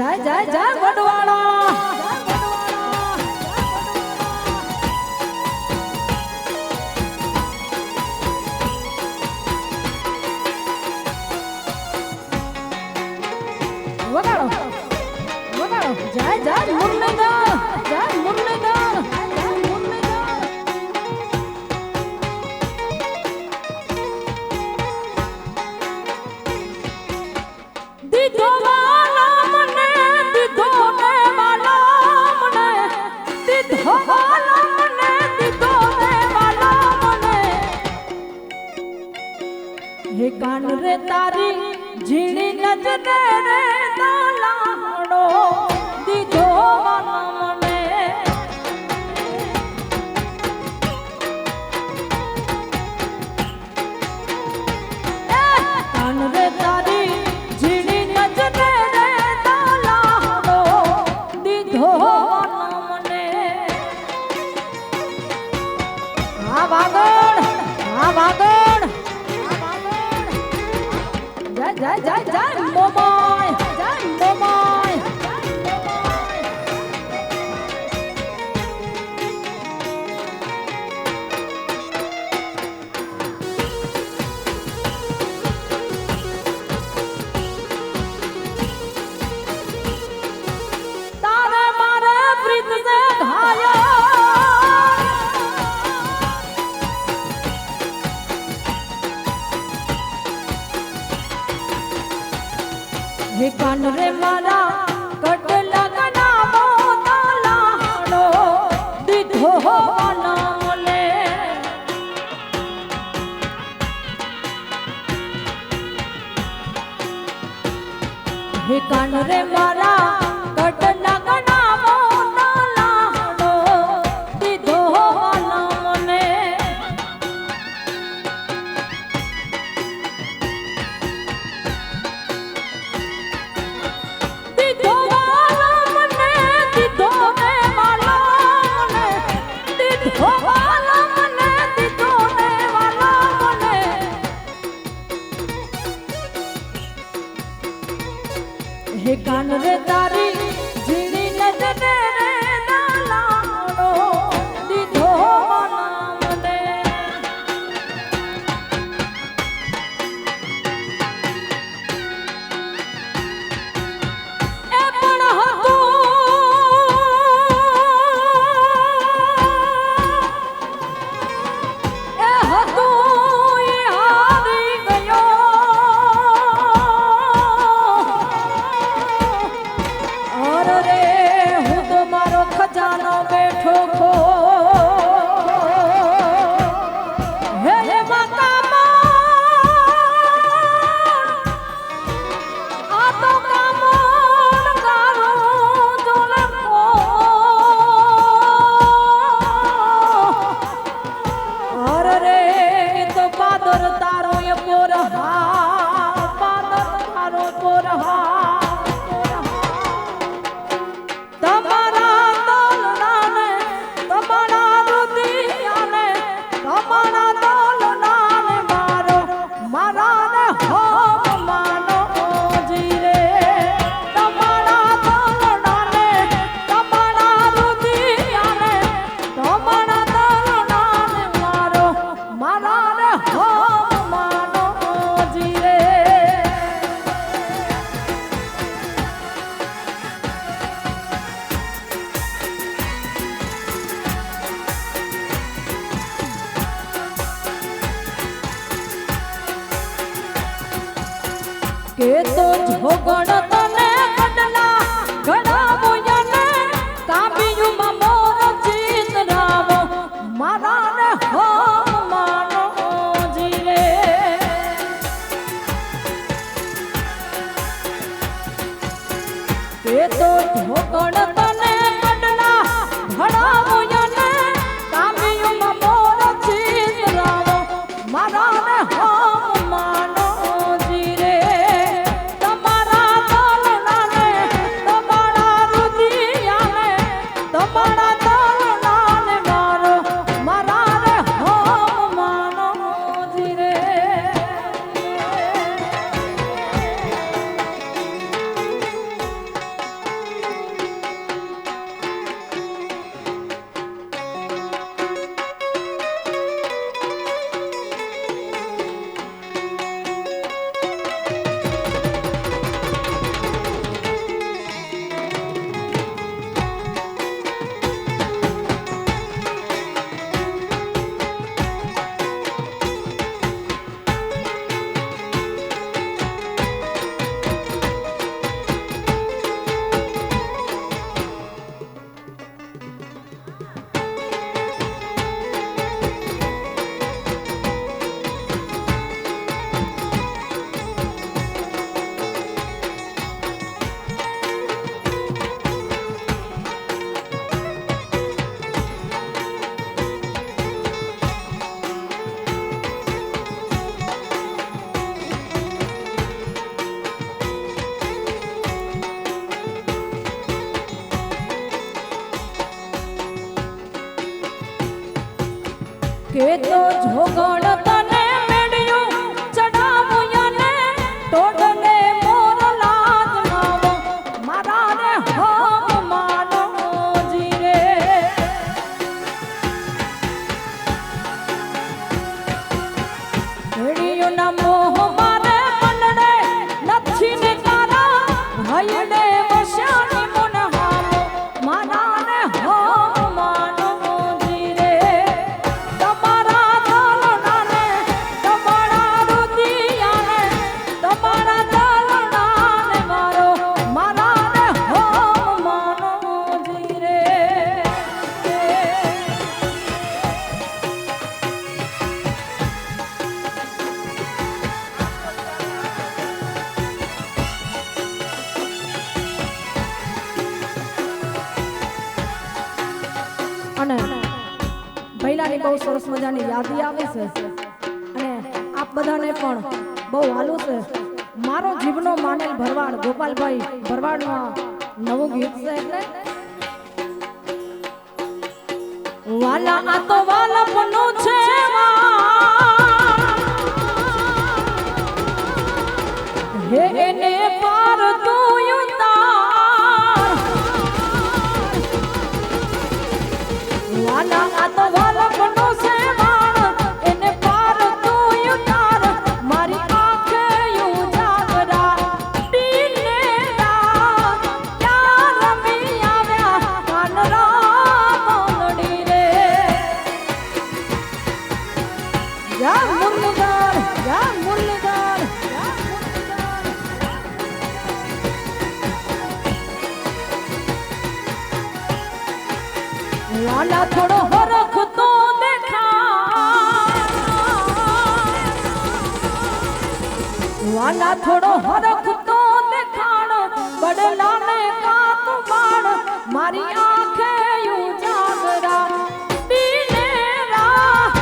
જય જય જય વડવાળા વગાડો વગાડો જય જય મુરલીધર જય મુરલીધર જય મુરલીધર દીધો વાલા મને દીધો ને વાલા મને દીધો વાલા મને દીધો ને વાલા મને હે કાન રે તારી ઝીણી નજરે રે દાલાડો દીધો વાલા મને કાન રે તારી ઝીણી નજરે રે દાલાડો દીધો વાલા મને આ વાગડ જય જય જય જય મોમાય જય મોમાય તારે મારે પ્રીત સે ઘાયા હે કાન રે મારા કટલા કનામો તાલાડો દીધો નામલે હે કાન રે મારા કટલા કનામો તાલાડો દીધો નામલે દીધો વાલા મને દીધો ને વાલા મને દીધો વાલા મને દીધો ને વાલા મને હે કાન રે તારી ઝીણી નજરે રે દાલાડો દીધો વાલા મને એ પણ હતું એ હારી ગયો અરે રે હું તો મારો ખજાનો બેઠો ખો હે આ તો કામણ ગારો જોલે કો અરે રે તો પાદર તારો એ પોરહા પાદર તારો પોરહા તમારા દોલનાને તમારા રુદિયાને તમારા દોલનાને મારો મારાને હોમ માનો જીરે તમારા દોલનાને તમારા રુદિયાને તમારા દોલનાને મારો મારાને હોમ માનો જીરે કે તો જોગણ તને કડલા ઘડાવો યને કાબિયુમાં મોર જીત રાવો મારા ને હો માનો જીરે કે તો જોગણ તને કડલા ઘડાવો યને કાબિયુમાં મોર જીત રાવો મારા ને હો માનો જીરે તમારા કે તો જોગણ તને મેળ્યું ચડાવું યને ટોડલે મોર લાજ નાવો મારા રે હમ માનો જીરે મેળ્યું ના મોહ મારે મનડે નથી ને તારા ભયડે વસ્યાની મન હામો મારા રે હમ માનો જીરે તમારા દલડાને તમારા રુદિયાને તમારા દલડાને મારો મારા રે હમ માનો જીરે અને પહેલાની બહુ સરસ મજાની યાદી આવે છે અને આપ બધાને પણ બહુ હાલું છે મારો જીવનો માનેલ ભરવાડ ગોપાલભાઈ ભરવાડનું આ નવું ગીત છે એટલે વાલા આ તો વાલપનું છે હે એને પાર તું ઉતાર વાલા આ તો વાલપનું છે એને પાર તું ઉતાર મારી આંખે ઉજાગરા દિને રાત ક્યાં રમી આવ્યા કાનરા મોલડી રે યા મુરલીધર યા મુરલીધર યા મુરલીધર વાલા થોડો હરખ તો દેખા વાલા થોડો હરખ તો દેખાણ બડલાને કાત માણ મારી આંખે ઉજાગરા દિને રાત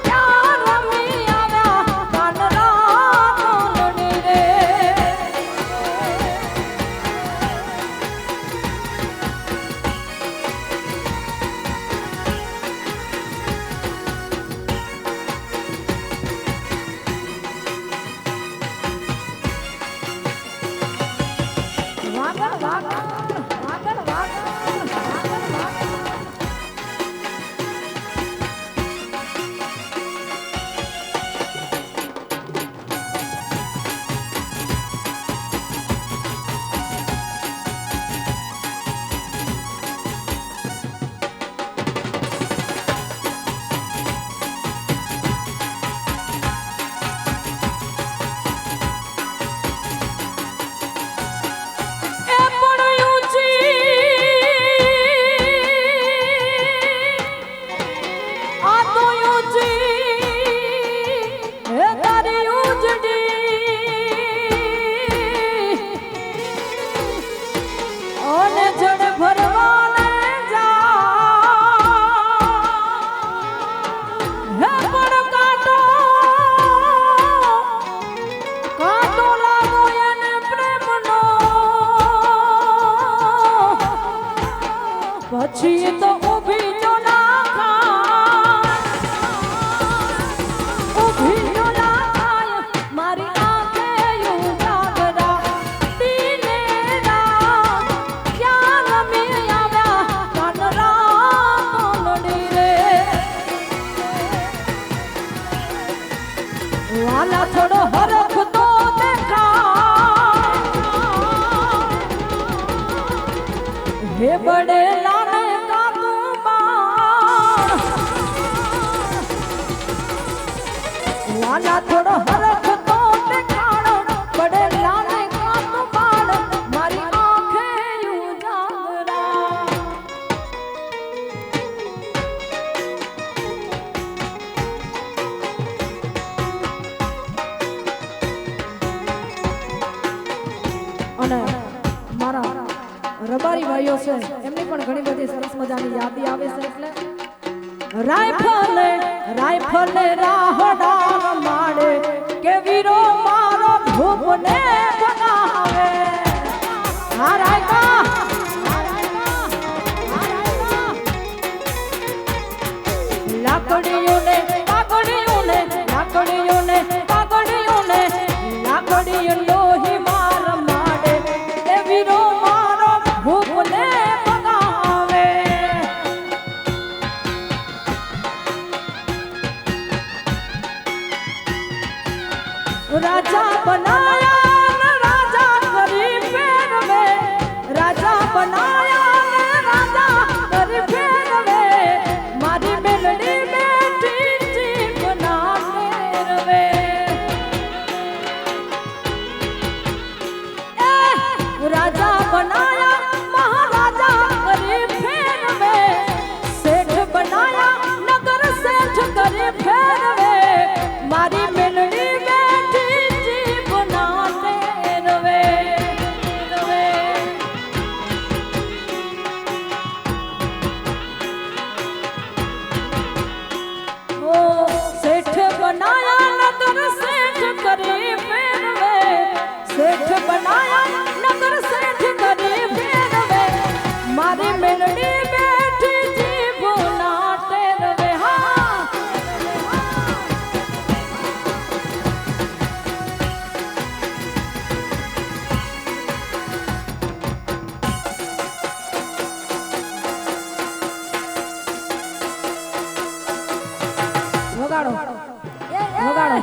ક્યાં રમી આવ્યા કાનરા મોલડી રે વાગણ વાગણ વાગણ વાગણ વાગણ વાગણ એ પણ ઊંચી આ તો ઊંચી હે તારી ઉજડી અને જડ ભરવાને જા હે પણ કાંટો કાંટો લાગો એને પ્રેમનો પછી તો ઊભી જો ના ખાય ઊભી જો ના ખાય મારી આંખે ઉજાગરા દિને રાત ક્યાં રમી આવ્યા કાનરા મોલડી રે વાલા થોડો હરખ તો દેખા હે બડેલાને કાતું માણ વાલા થોડો હરખ તો દેખાણ બડેલાને કાતું માણ મારી આંખે ઉજાગરા અને મારા રબારી ભાઈઓ છે એમની પણ ઘણી બધી સરસ મજાની યાદી આવે છે એટલે રાયફલે રાયફલે રાહડાર માડે કે વીરો મારો ધૂપને બનાવે હા રાયકા લાકડીયું ને પાઘડિયું ને લાકડીયું ને પાઘડિયું ને લાકડીયું લોહી માર માડે એ વીરો મારો ભૂપને ભગાવે રાજા બનાયા ને રાજા કરી ફેરવે રાજા બનાયા ને રાજા કરી ફેરવે મારી મેલડી બેઠી જીભ ના ફેરવે રાજા બનાયા મહારાજા કરી ફેરવે શેઠ બનાયા નગર શેઠ કરી ફેરવે મારી મેલડી બેઠી જીભ ના ફેરવે ઓ શેઠ બનાયા નગર શેઠ કરી ફેરવે શેઠ બનાયા નગર શેઠ કરી ફેરવે મારી મેલડી બેઠી જીભ ના ટેરવે હા વગાડો વગાડો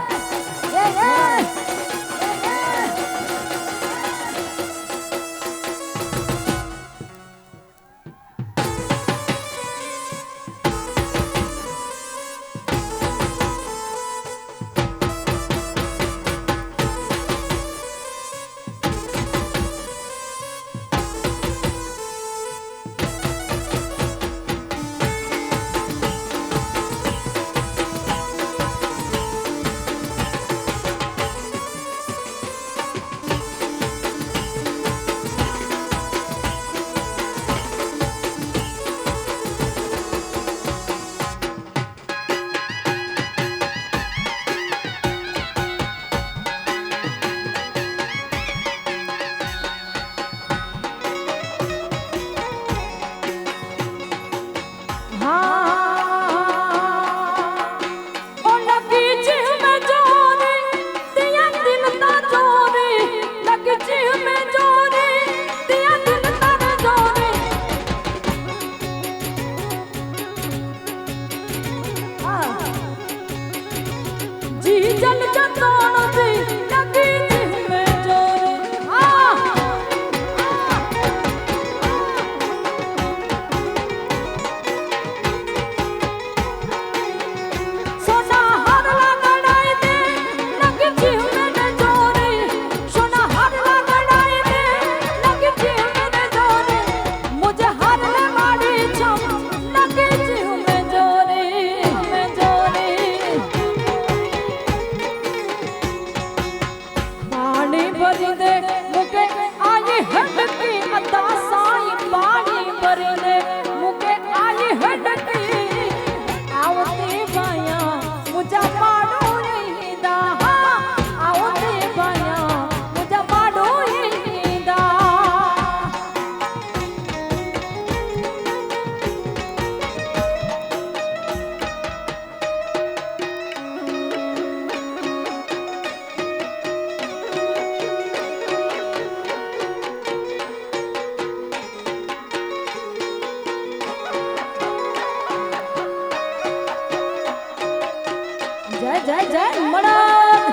જય જય મળદ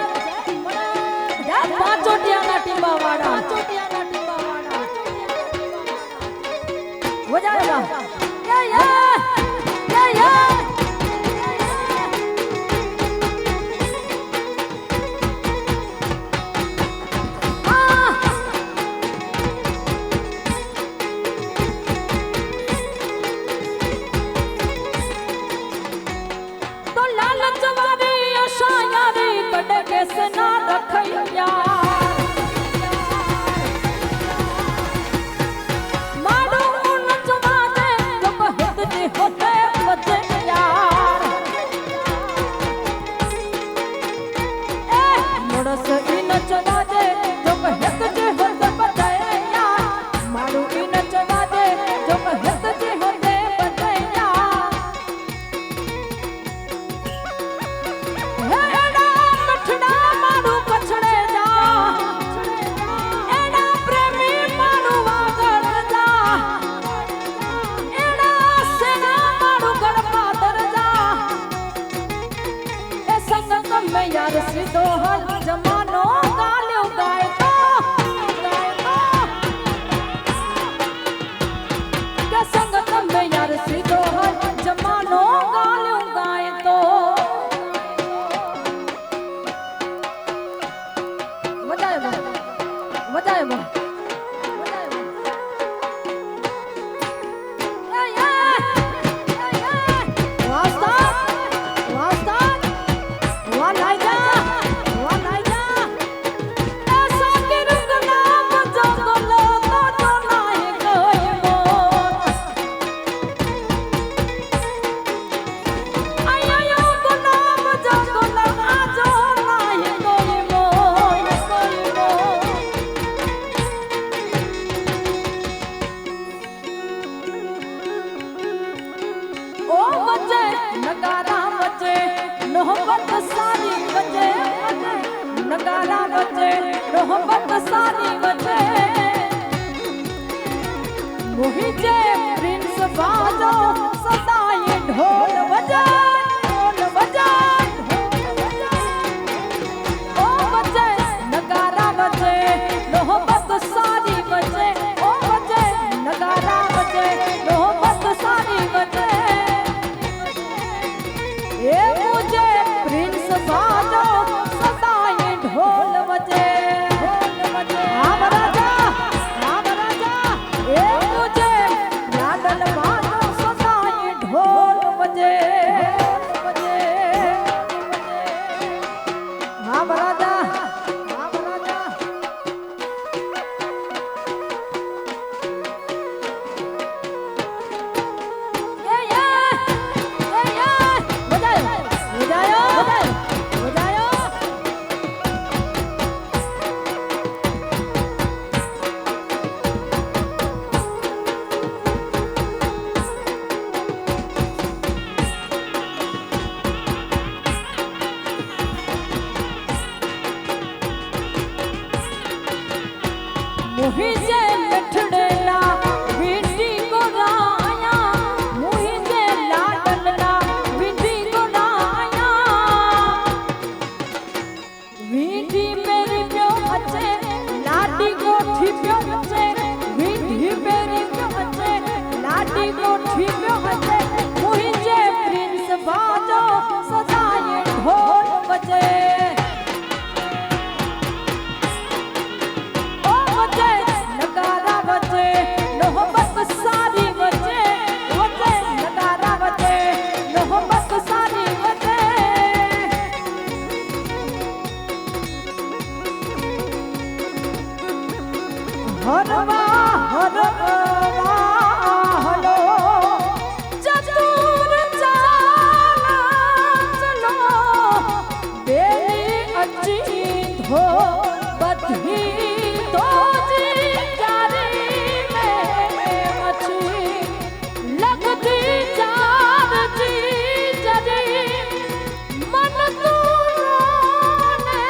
જય પાંચોટિયાના ટીંબા વાળા હો જાયગા यार सीधो हल जमानो गालियों गाए तो क्या संगत में यार सीधो हल जमानो गालियों गाए तो मजा आएगा मोहब्बत सारी बचे मुझे प्रिंस बाजो सदा ये ढोल बजा ओ बचे नगारा बजे मोहब्बत सारी बचे ओ बचे नगारा बजे मोहब्बत सारी बचे ये मुझे प्रिंस बाजो सदा ये ढोल बजे मुझे मिठड़ना विंडी को राया मुझे लाडलना विंडी को राया विंडी मेरी प्यो अच्छे लाडी को थी प्यो अच्छे विंडी मेरी प्यो अच्छे लाडी को थी प्यो अच्छे मुझे प्रिंस बाजो सदा ये ढोल बजे हरवा हरवा हलो चतुर चाल चलो बेली अच्छी धो बधी तो जी जारी में मछली लगती चार जी जरी मन तू रोने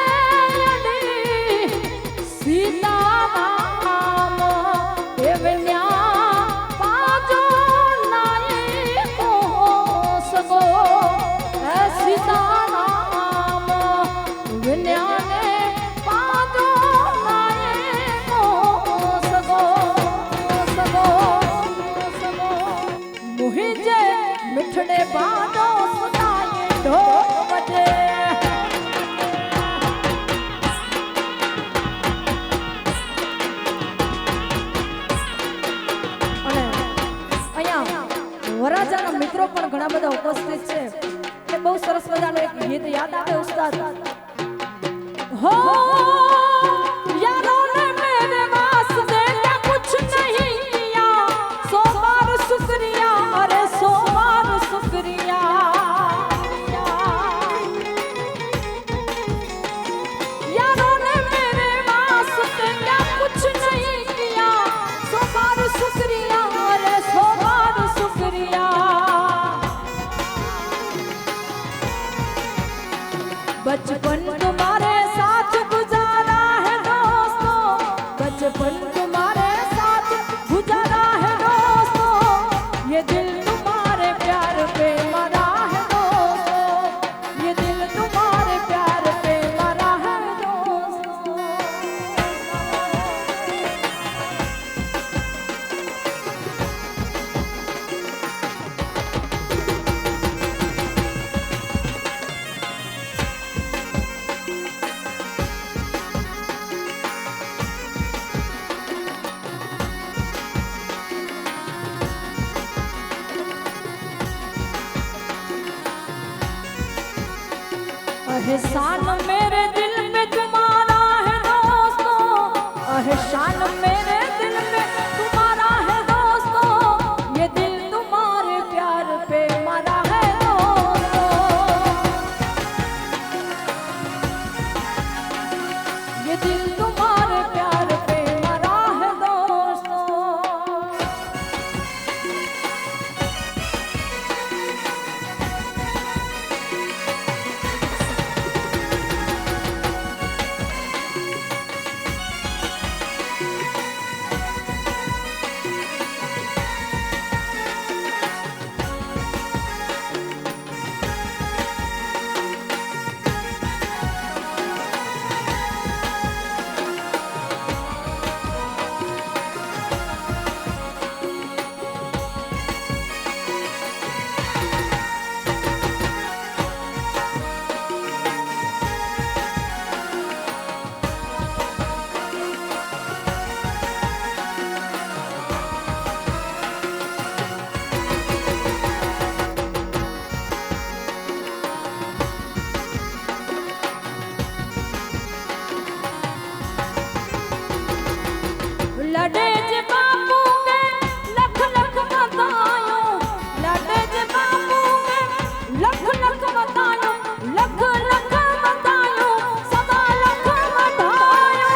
अड़ी सीता मिठड़े बादो सुनाए ढोल बजे અને અહીંયા વરાજાના મિત્રો પણ ઘણા બધા ઉપસ્થિત છે એ બહુ સરસ મજાનું એક ગીત યાદ આવે ઉસ્તાદ હો यारों ने मेरे वास्ते क्या कुछ नहीं किया 100 बार शुक्रिया अरे 100 बार शुक्रिया यारों ने मेरे वास्ते क्या कुछ नहीं किया 100 बार शुक्रिया अरे 100 बार शुक्रिया बचपन तुम्हारे साथ गुजारा है दोस्तों बचपन तुम्हारे साथ गुजारा है दोस्तों ये दिल तुम्हारे प्यार पे मरा है दोस्तों ये दिल तुम्हारे प्यार पे एहसान मेरे दिल में तुम्हारा है दोस्तों, एहसान मेरे दिल में तुम्हारा है दोस्तों, ये दिल तुम्हारे प्यार पे मरा है दोस्तों, ये दिल तुम्हारे प्यार पे मरा है दोस्तों। लड़े जे बापू के लख लख बतायो, लड़े जे बापू के लख लख बतायो, लख लख बतायो, सदा लख बतायो।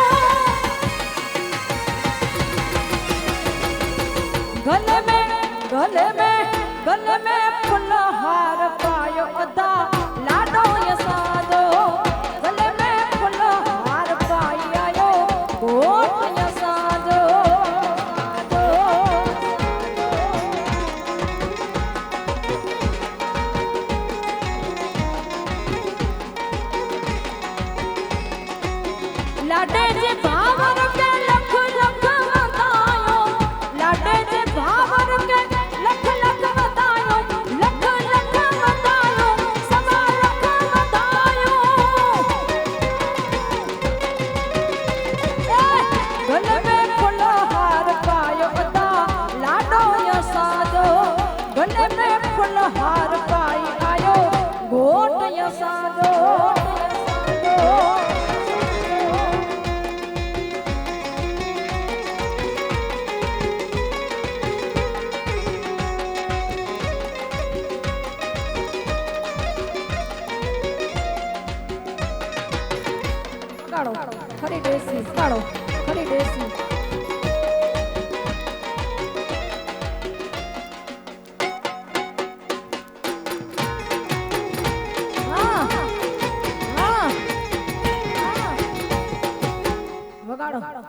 गले में फुलहार पायो अदा लाडो यसादो, गले में फुलहार पाई आयो गोट यसादो। लाडे जे भावर के लख लख बतायो, लाडे जे भावर के लख लख बतायो, लख लख बतायो, सदा लख बतायो। गले में फुलहार पायो अदा लाडो यसादो, गले में फुलहार पाई आयो गोट यसादो। काढ़ो खरी देसी, काढ़ो खरी देसी। हाँ हाँ वगाड़ो वगाड़ो।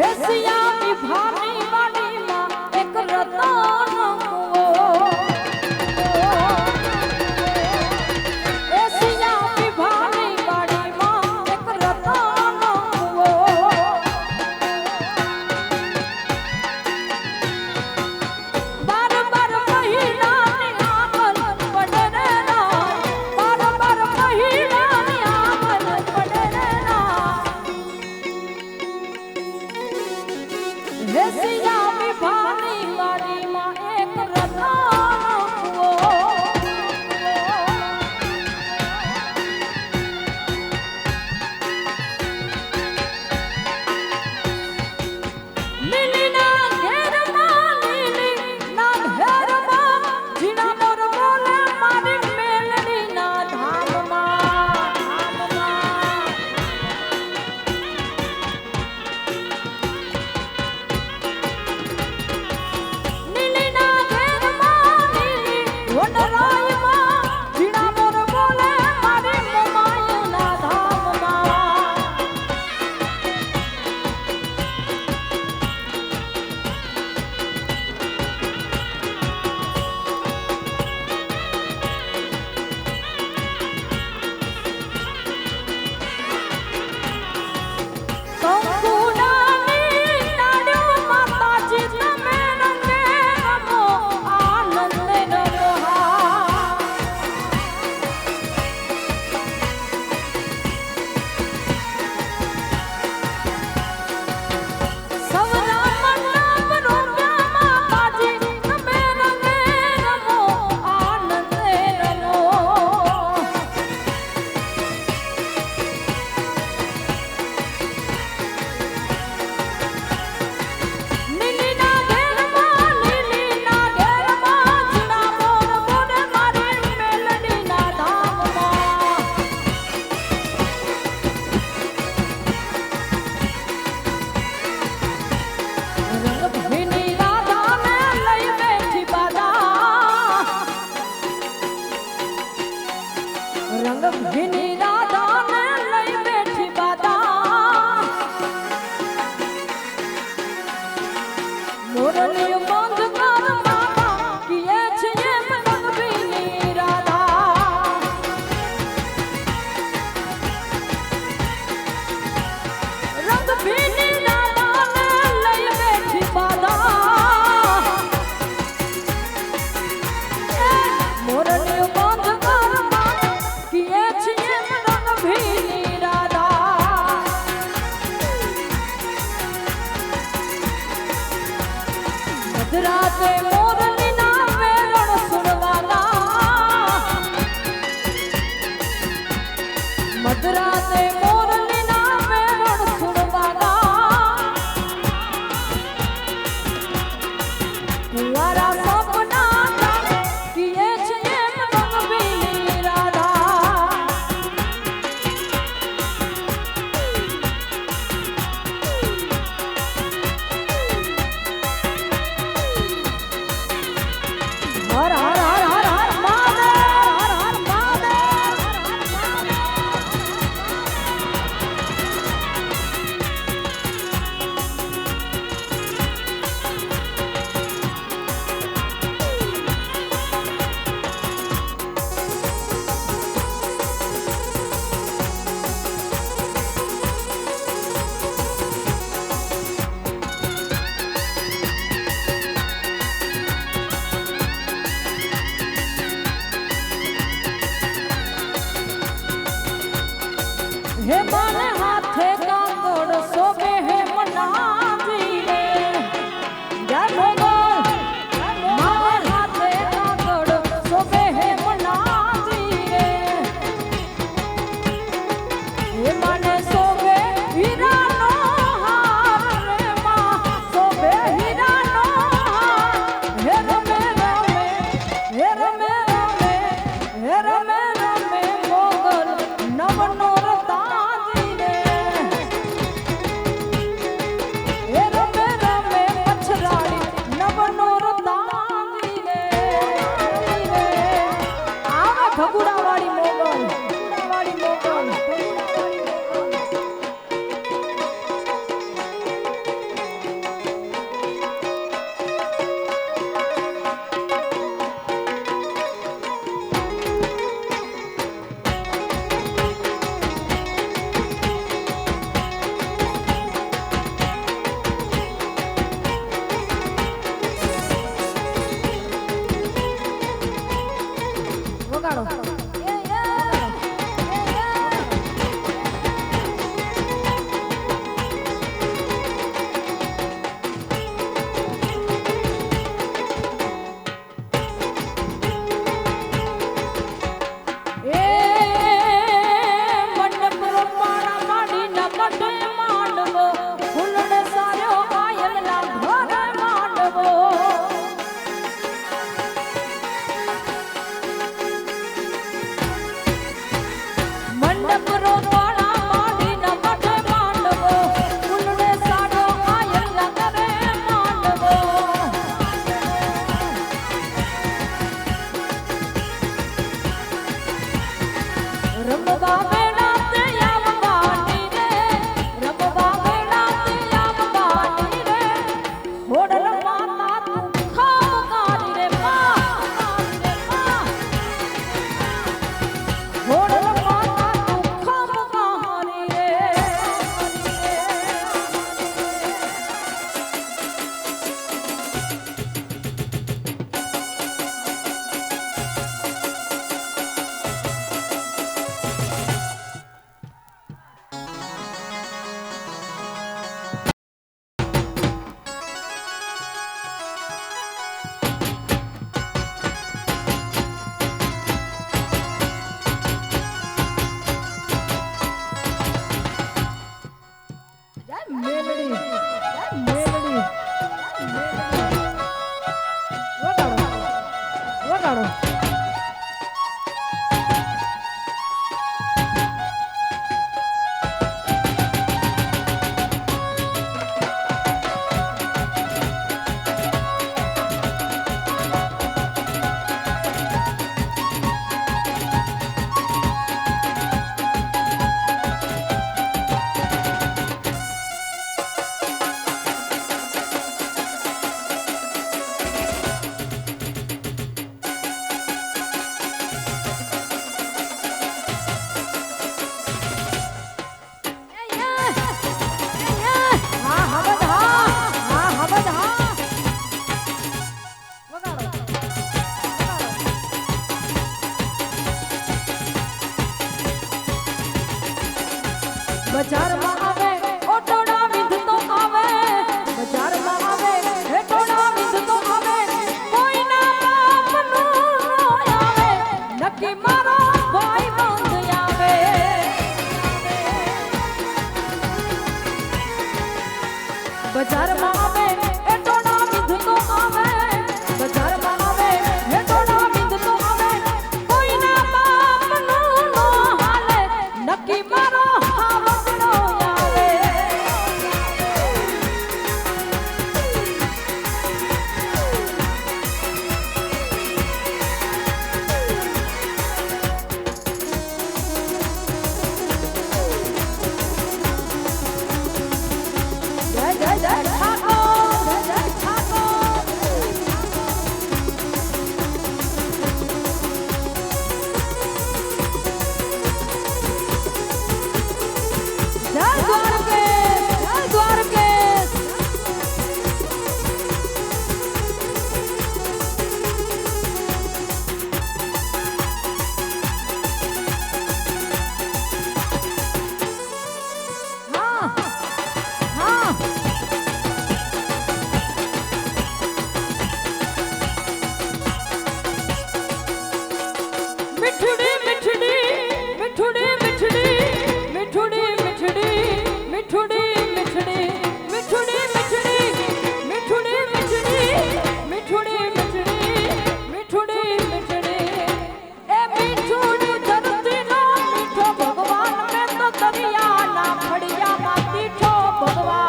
एसिया की भानी वाली माँ एक रतन हुओ, एसिया की भानी वाली माँ एक रतन हुओ, રંગ ભીની રાધાને લઈ બેઠી બાદા મોરલી બંધ કર બાબા કિએ છે એમ રંગ ભીની રાધા રંગ ભીની રાધાને લઈ બેઠી બાદા મોરલી બંધ કર બાબા કિએ છે એમ રંગ ભીની રાધા મધરાતે મોરલી ના વેરણ સુરવાલા મધરાતે મોરલી ના વેરણ સુરવાલા કુંવારા સપના કિએ છે એમ રંગ ભીની રાધા હર હર હર હર હર મહાદેવ હર હર મહાદેવ હે મને હાથે કાગળ સોબે હે મનાજી રે જય મોગલ મારે હાથે કાગળ સોબે હે મનાજી રે હે મને સોબે હીરાનો હાર રે માં સોબે હીરાનો હાર હે રમે રમે હે રમે રમે હે રમે રમે મોગલ નવનો ભગુડાવાળી મોગલ વગાડો બજારમાં આવે ઓટોડા વિધતો આવે બજારમાં આવે હેટોડા વિધતો આવે કોઈના બાપનું આવે નક્કી મારો ભાઈ બંધ આવે બજારમાં આવે હેટોડા વિધતો આવે બજારમાં આવે હેટોડા વિધતો આવે કોઈના બાપનું હાલે નક્કી મારો હાવડો આવે જય જય જય ઠાકોર જય જય ઠાકોર જય દ્વારકેશ જય દ્વારકેશ હા હા मिठड़ी मिठड़ी मिठड़ी मिठड़ी मिठड़ी मिठड़ी मिठड़ी मिठड़ी मिठड़ी मिठड़ी मिठड़ी मिठड़ी मिठड़ी मिठड़ी मिठड़ी मिठड़ी ए मिठड़ी धरती नो मीठो भगवान ने तो दरिया ना फड़िया मा तीठो भगवान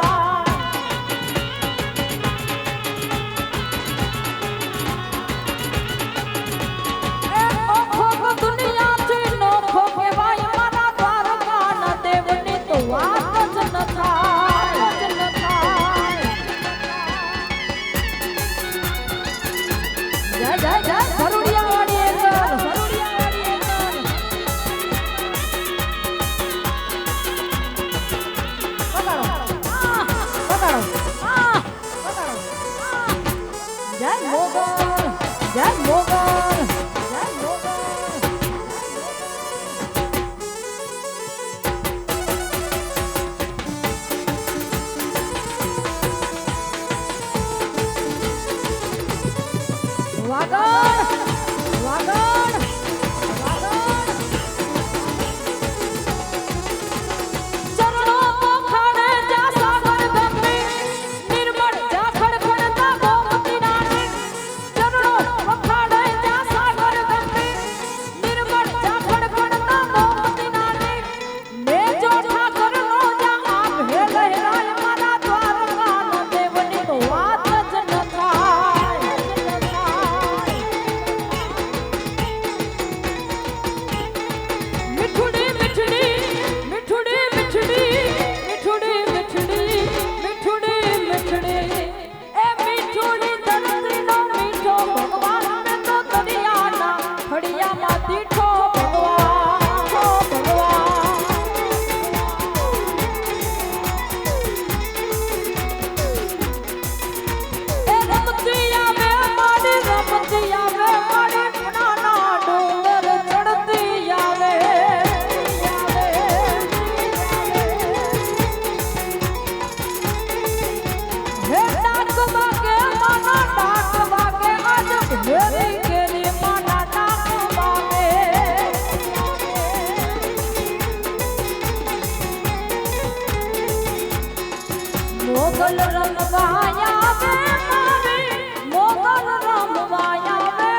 ए ओखो दुनिया થી નોખો કહેવાય મારા દ્વારકા ના દેવની તો વાત જ ન થાય જય જય જય ભરુડિયા વાળી એકલ પકડો જય મોગલ જય મોગલ જય મોગલ વાગડ વાગડ વાગડ ચરણો પોખડે જા સાગર ગંભીર નિર્મળ જા ખડખડતા ગોમતી નાની ચરણો પોખડે જા સાગર ગંભીર નિર્મળ જા ખડખડતા ગોમતી નાની ને જો ઠાકર નો જા આપ હે લહેરાય મારા દ્વારકા ના દેવની તો વાત જ ન થાય मिठड़ी मिठड़ी मिठड़ी मिठड़ी मिठड़ी मिठड़ी मिठड़ी मिठड़ी ए मिठड़ी धरती नो मीठो भगवान ने तो दरिया ना फड़िया मा तीठो भगवान ए रमतिया में माड़ी रमतिया में माड़ी नाना डोंगर चढ़ती आवे हे डाक वागे माना डाक वागे आज मेरी केली माना डाक वागे मोगल रंगवाया वे मारी मोगल रंगवाया वे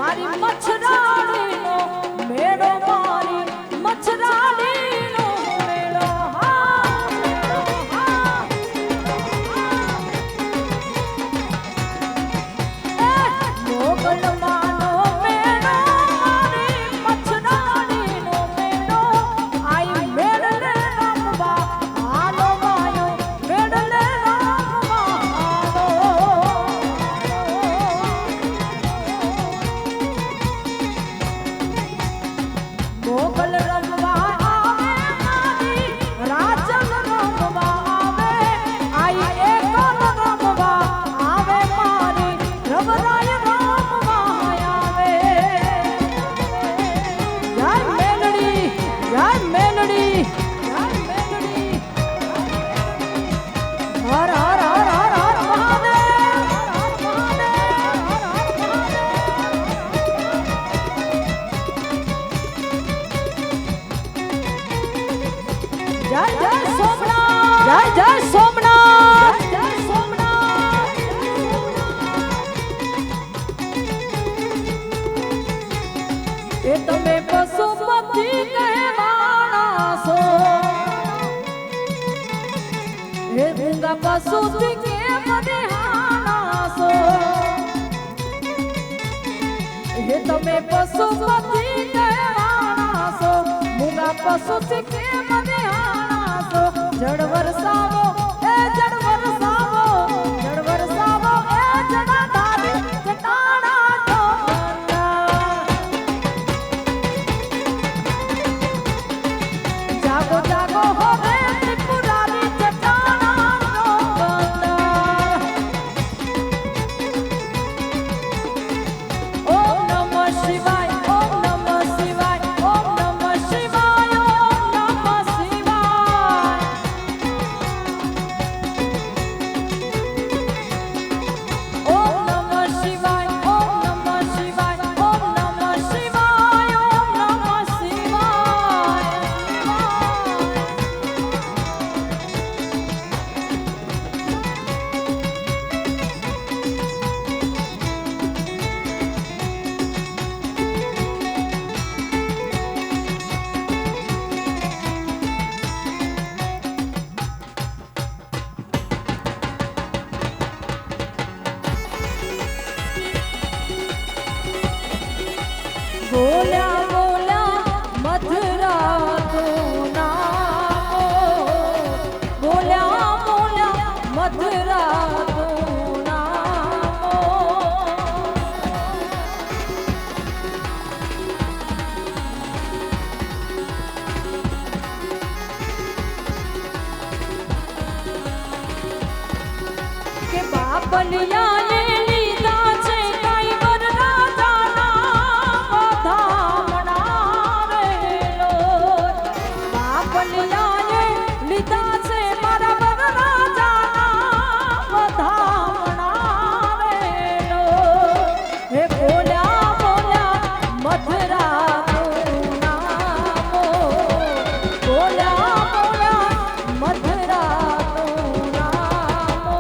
मारी मच्छराड़ी नो मेड़ो मारी मच्छराड़ी नो मेड़ो मोगल मानो मेड़ो मारी मच्छराड़ी नो मेड़ो आई मेड़ले रंगवा आलो मायो मेड़ले रंगवा જય મેલડી જય જય સોમનાથ જય જય સોમનાથ જય સોમનાથ એ તમે પશુપતિ કહેવાના છો હે ગુંગા પશુથી કેમ દેહાના છો હે તમે પશુપતિ કહેવાના છો ગુંગા પશુથી કેમ દેહાના છો જળ વરસાવો એ જળ વરસાવો જળ વરસાવો એ જડાધારી જટાણા જાગો જાગો હો રે ત્રિપુરારી જટાણા ઓમ નમઃ શિવાય ઓમ નમઃ શિવાય ઓમ નમઃ શિવાય ઓમ નમઃ શિવાય ઓમ નમઃ શિવાય ઓમ નમઃ શિવાય ઓમ નમઃ શિવાય ઓમ નમઃ શિવાય બોલ્યા બોલ્યા મધુરા તું નામો બોલ્યા બોલ્યા મધુરા તું નામો કે બાપલિયાએ લીધા છે કઈ વરરાજાના વધામણા રે લો બાપલિયાએ લીધા છે મારા વરરાજાના વધામણા રે લો હે બોલ્યા બોલ્યા મધુરા તું નામો બોલ્યા બોલ્યા મધુરા તું નામો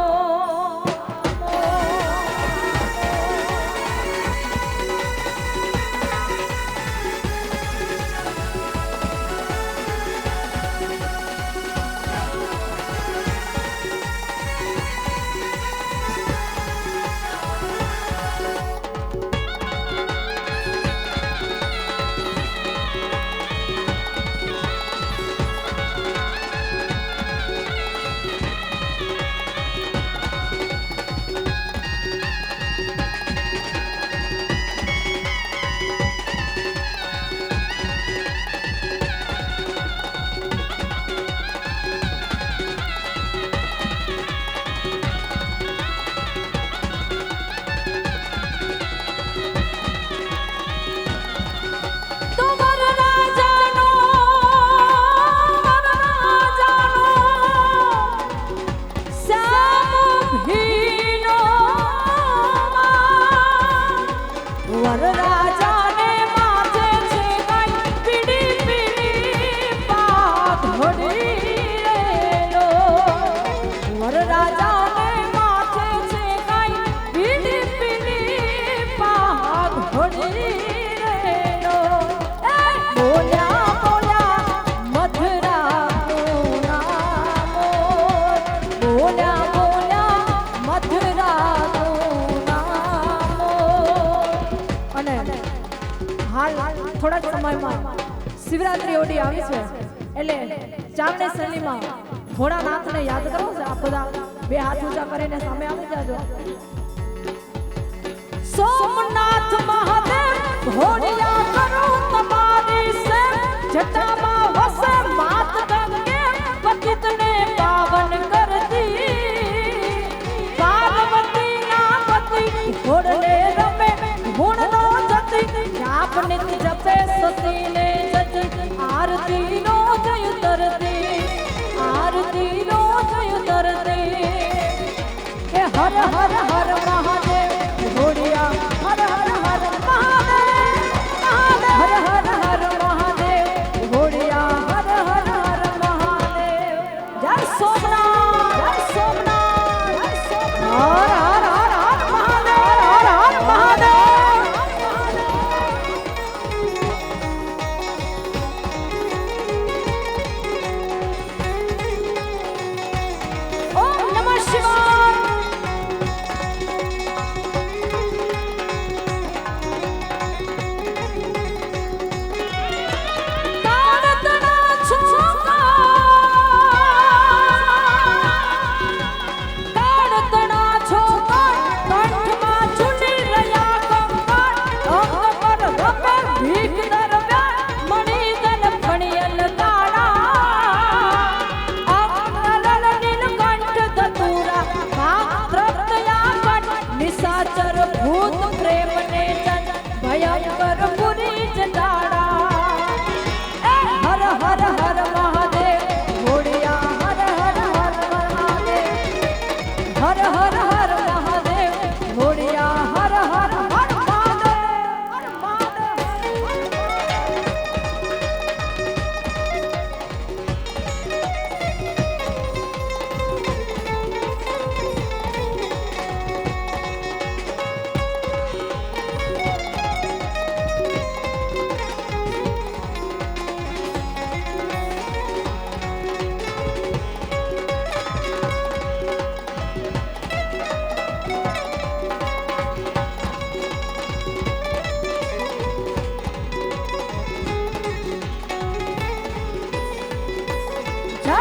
વરરાજાને માથે છે કઈ પીડી પીડી પાત ઘોડી રેલો વરરાજાને માથે છે કઈ પીડી પીડી પાત ઘોડી રેલો એ બોલ્યા બોલ્યા મધુરા તું નામો બોલ્યા બોલ્યા મધુરા તું નામો અને હાલ થોડા જ સમયમાં શિવરાત્રી ઓડી આવી છે એટલે ચાવણી શૈલીમાં ભોળાનાથને યાદ કરો છે આપ બધા બે હાથ ઊંચા કરીને સામે આવી જાજો સોમનાથ મહાદેવ ભોળિયા કરું તમારી સે જટામાં વસે માત ગંગે પતિતને પાવન કરતી પાર્વતી ના પતિ ઘોડલે રમે ગુણ નો જતી આપને જપે સતીને જતી આરતી નો જય તરતી આરતી નો જય તરતી કે હર હર હર મહાદેવ ઘોડિયા હર હર હર મહાદેવ મહાદેવ હર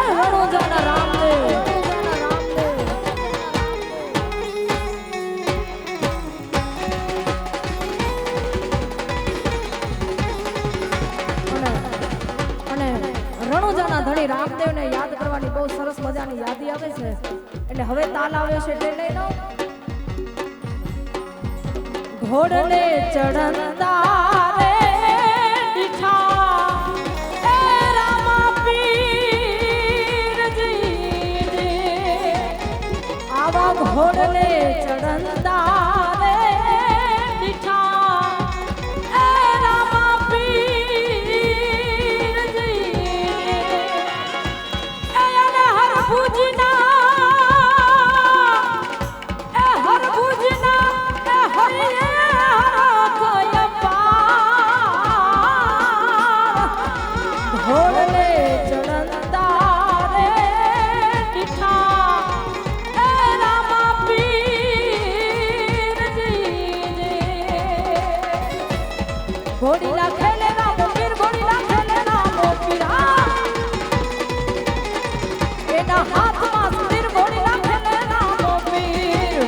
રણુજાના રામદેવ રણુજાના ધણી રામદેવને યાદ કરવાની બહુ સરસ મજાની યાદી આવે છે એટલે હવે તાલ આવે છે એટલે લઈ લો ઘોડને ચડતા રે દીઠા એ રામા પીરજી આવા ઘોડને ચડતા રે દીઠા એ રામા ઘોડી લાખે લે રામો પીર ઘોડી લાખે લે રામો પીર એના હાથમાં પીર ઘોડી લાખે લે રામો પીર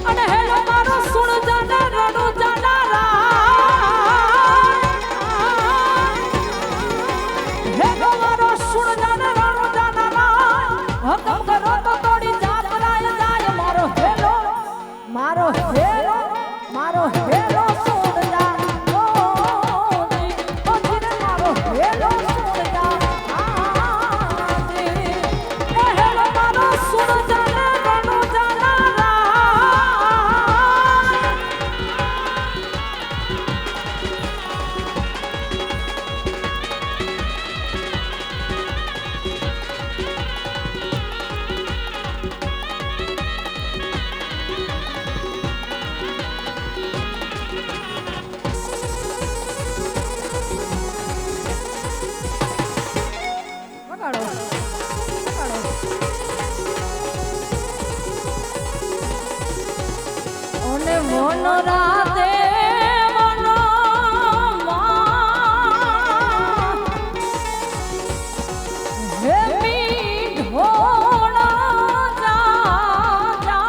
અને હેલો મારો સુણ જાના રણુ જાના હેલો મારો સુણ જાના રણુ જાના હકમ કરો તો તોડી જાત રાય જાય મારો હેલો મારો હેલો મારો હેલો મન રાતે મનો હે મીઠોણા જા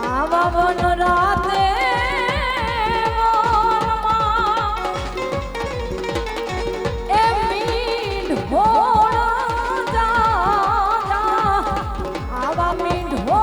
આવા મન રાતે મનમાં એ મીઠોણા જા આવા મીઠો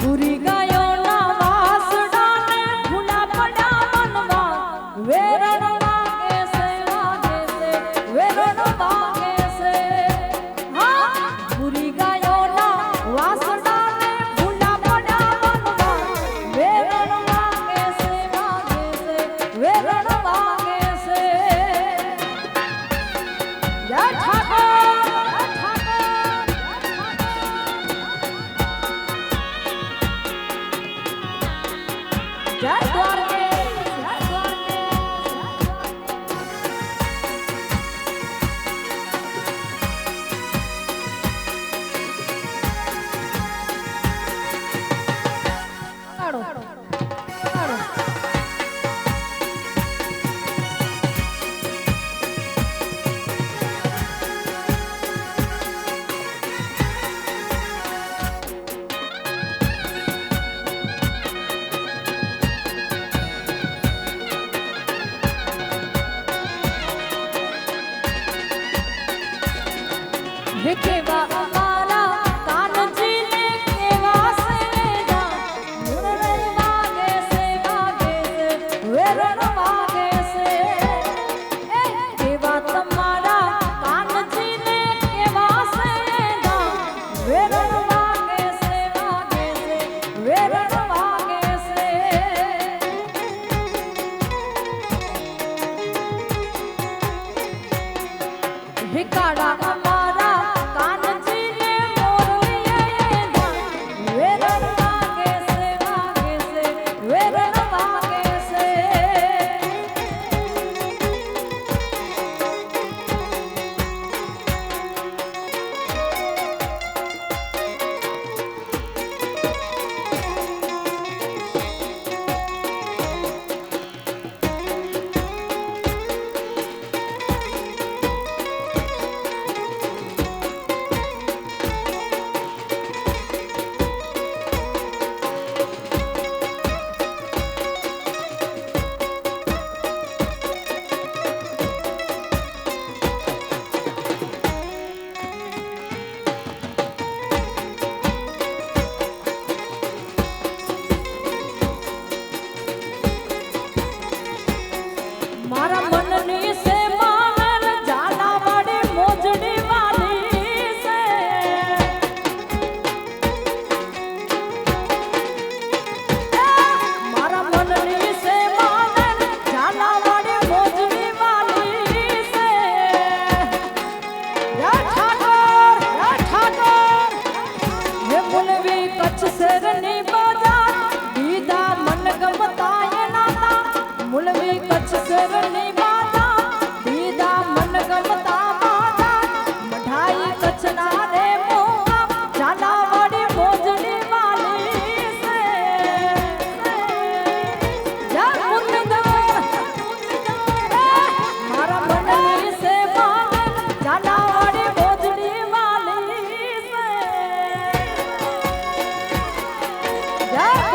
ભૂરી ગાયો ના વાસડાને ભૂલા પડ્યા મનવા વેરણ વાગે છે વેરણ વાગે છે હા ભૂરી ગાયો ના વાસડાને ભૂલા પડ્યા મનવા વેરણ વાગે છે વેરણ વાગે છે જય ઠાકોર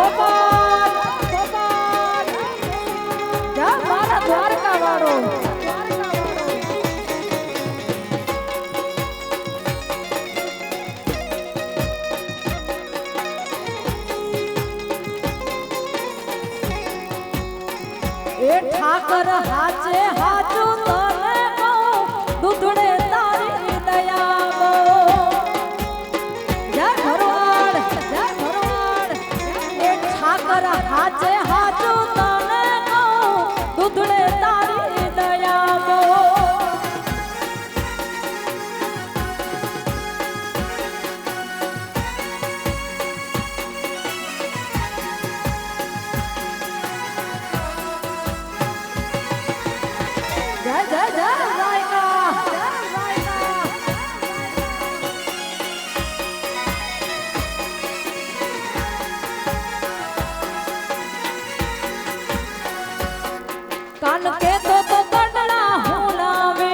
ગોપાલ ગોપાલ જય મારા દ્વારકા વાળો એ ઠાકર હાચે હાચું તને કહું દૂધડે તારી દયા જય ભરવાડ એ ઠાકર હાચે હાચું તને કહું દૂધડે તારી દયા જય જય જય રાયકા કાન કે તો કંડલા હું લાવે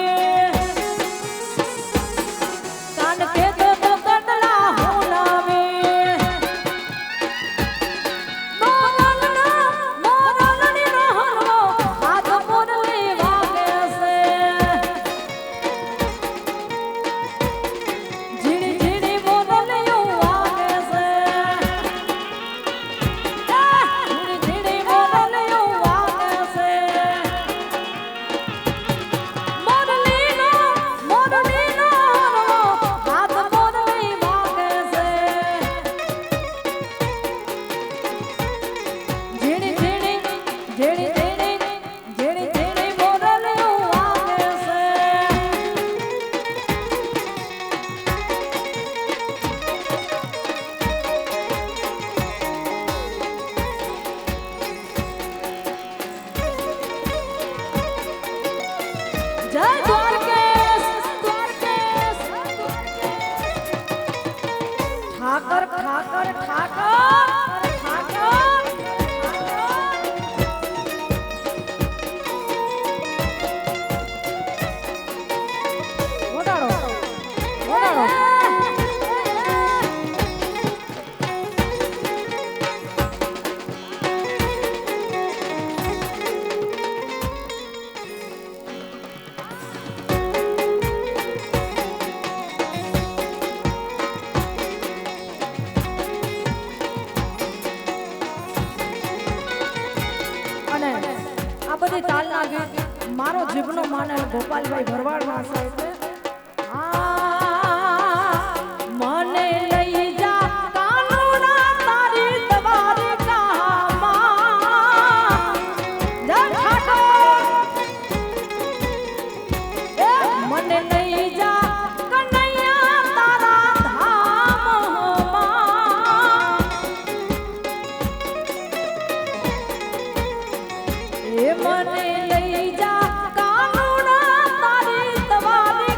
કાન કે તો કંડલા હું લાવે મોરલની નો હરવો હાથ મોરલી વાગે છે ઝીણી ઝીણી મોરલીઓ વાગે છે ઝીણી ઝીણી મોરલીઓ વાગે છે મોરલીનો હાથ મોરલી વાગે છે ઝીણી ઝીણી ઝીણી ઝીણી ઝીણી ઝીણી મોરલીઓ વાગે છે જય દ્વારકેશ દ્વારકેશ ઠાકર ઠાકર ઠાકર ઠાકર ઓડાડો ઓડાડો અને આ બધી તાલના ગીત મારો જીવનો માનેલ ગોપાલભાઈ ભરવાડમાં છે એટલે મને લઈ જા કાનુડા તારી દવારી કહામાં જય ઠાકોર એ મને લઈ જા કનૈયા તારા ધામમાં એ મને લઈ જા કાનુડા તારી દવારી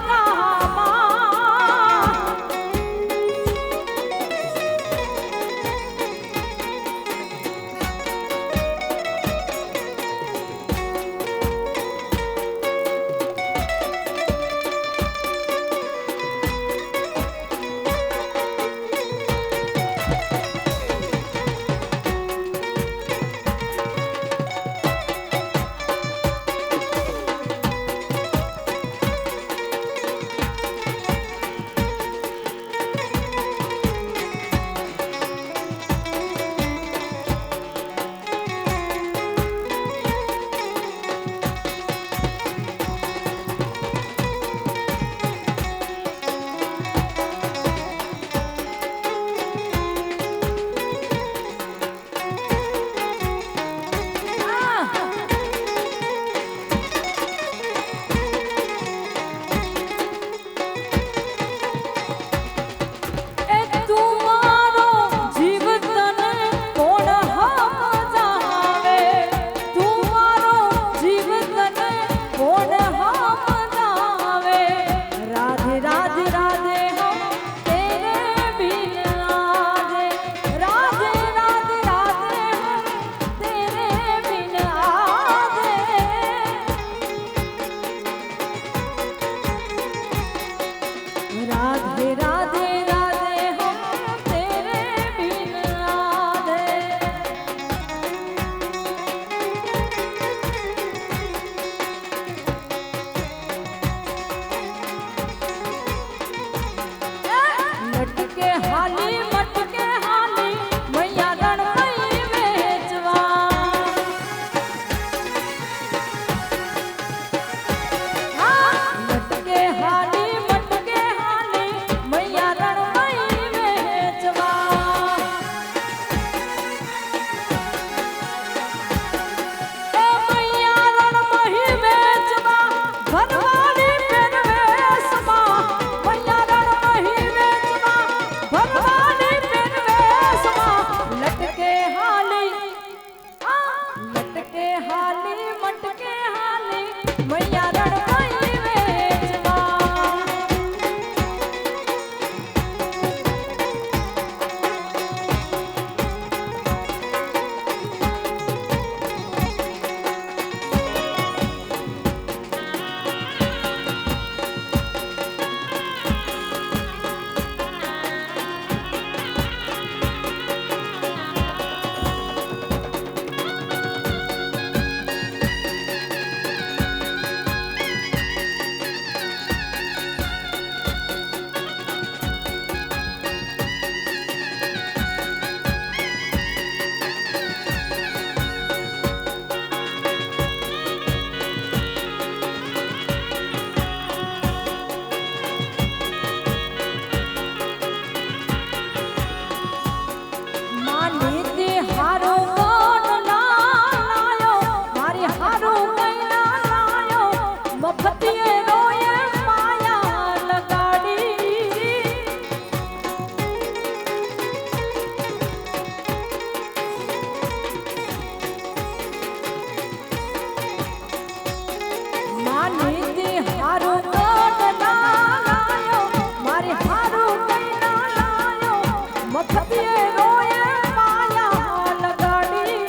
વખતે રોયે માયા લગાડી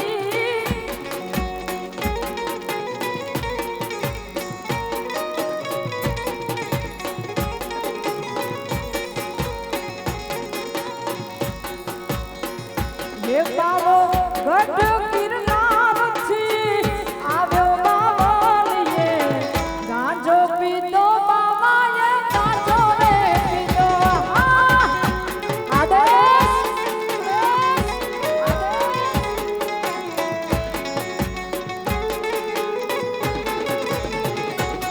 એ બાવો ગઢ ગિરનાર થી આવ્યો બાવળીએ ગાંજો પીધો બાવાએ ગાંજો રે પીધો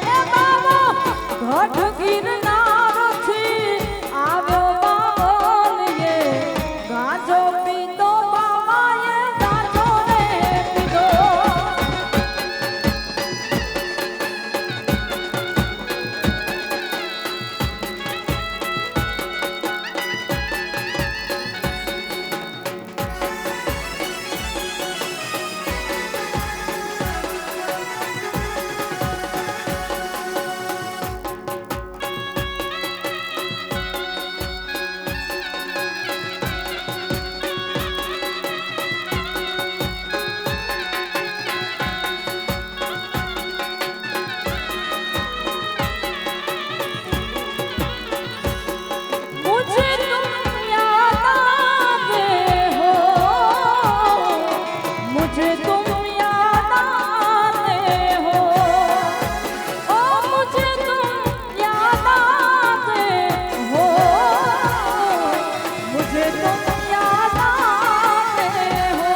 એ બાવો ગઢ ગિરનાર થી આવ્યો બાવળીએ ગાંજો પીધો બાવાએ ગાંજો રે પીધો मुझे तुम याद आते हो मुझे तुम याद आते हो ओ मुझे तुम याद आते हो मुझे तुम याद आते हो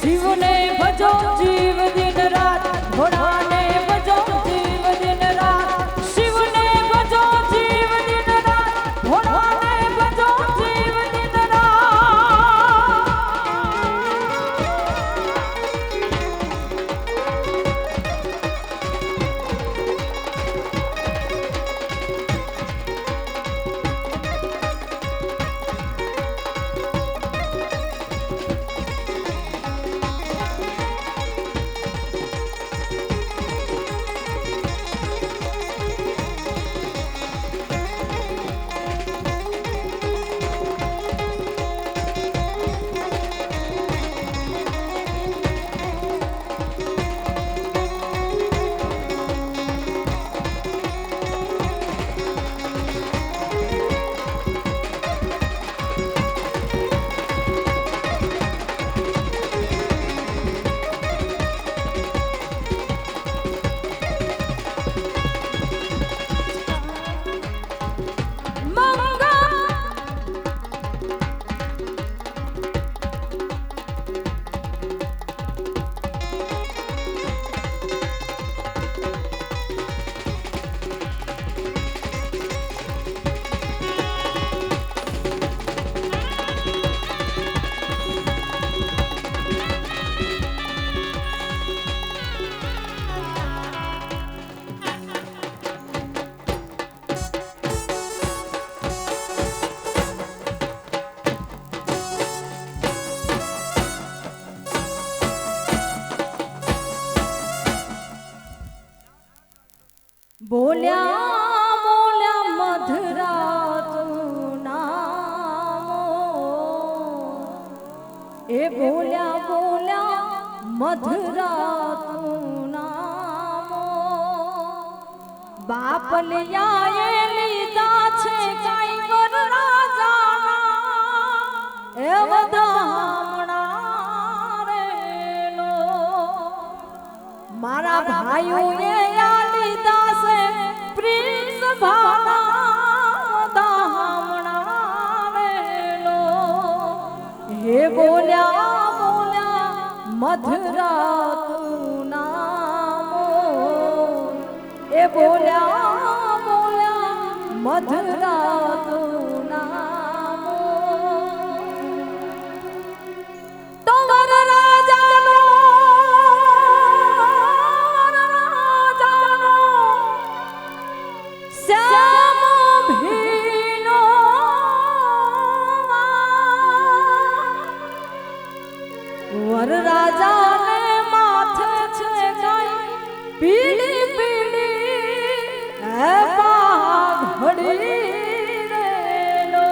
शिव ने भजो जीव दिन रात भोला ने भजो जीव दिन रात शिव ने भजो जीव दिन रात भोला ने भजो जीव दिन रात બોલ્યા બોલ્યા મધરા તું નામો એ બોલ્યા બોલ્યા મધરા તું નામો બાપ લિયાએ લીધા છે કાઈ વર રાજાના એ વધામણા રે લો મારા ભાઈઓએ યા લીધા છે પ્રિન્સ ભાના દામણાવેલો હે બોલ્યા બોલ્યા મધરા તું નામો એ બોલ્યા બોલ્યા મધરા તું નામો તો વરરાજાનો શ્યામ ભીનો વરરાજાને માથે છે કઈ પીળી પીળી હે પાઘડી રેલો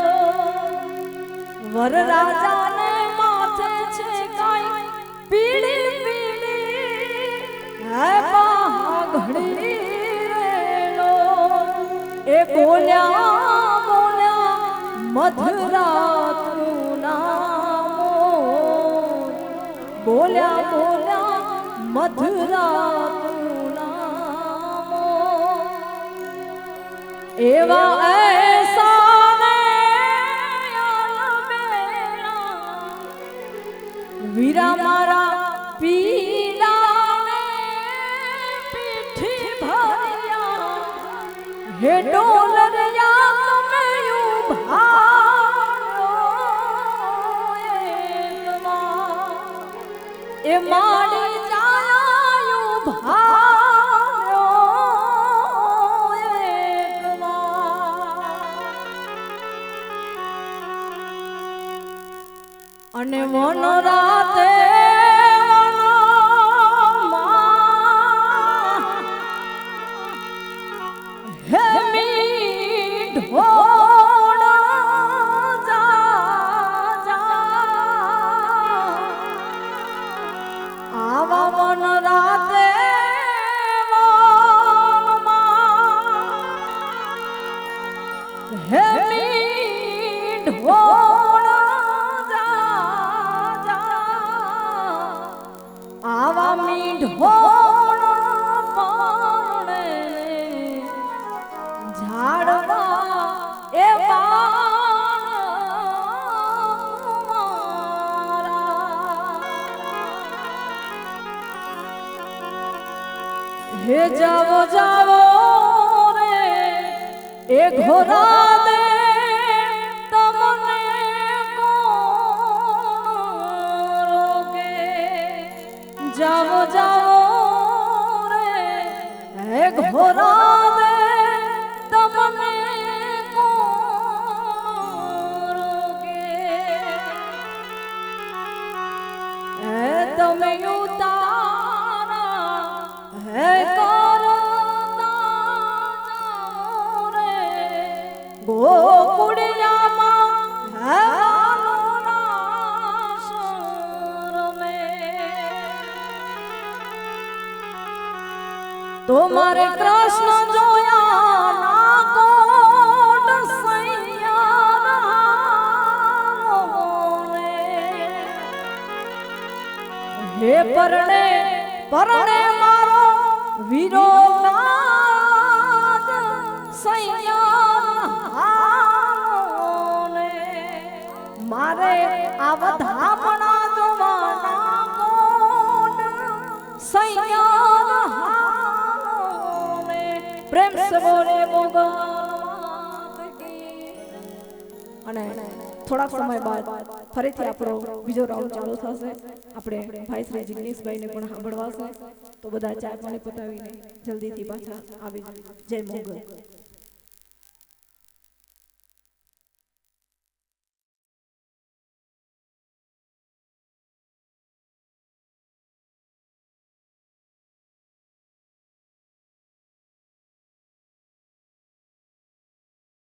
વરરાજાને માથે છે કઈ પીળી પીળી હે પાઘડી રેલો એ બોલ્યા બોલ્યા મધરા તું નામો બોલ્યા બોલ્યા મધુરા તું નામો એવા એસા ને વીરા મારા પીલા ને પીઠી ભર્યા હે ડોલરિયા તમે એ માડી જાયું ભાયો એકવાર અને મન રાતે હે મીઠો મન રાતે હે મીઠો આવા મીઠો ઝાડવા એ હે જાવો જાવો રે એ ઘોડા દે તમને કોણ રોકે જાવો જાવો રે એ ઘોડા દે તમને કોણ રોકે એ તમે ઉતારા હે ગોકુળિયામાં હે તો મારે કૃષ્ણ જોયા ના કોટ સૈયા હે પરણે પરણે મારો વીરો નાદ સૈયા મારે આવધામણા જોવાના કોટ સૈયા પ્રેમ સે બોલે મોગલ અને થોડાક સમય બાદ ફરીથી આપણો બીજો રાઉન્ડ ચાલુ થશે આપણે ભાઈ શ્રી જિગ્નેશભાઈને પણ સાંભળવાશે તો બધા ચા પાણી પતાવીને જલ્દીથી પાછા આવી જય મોગલ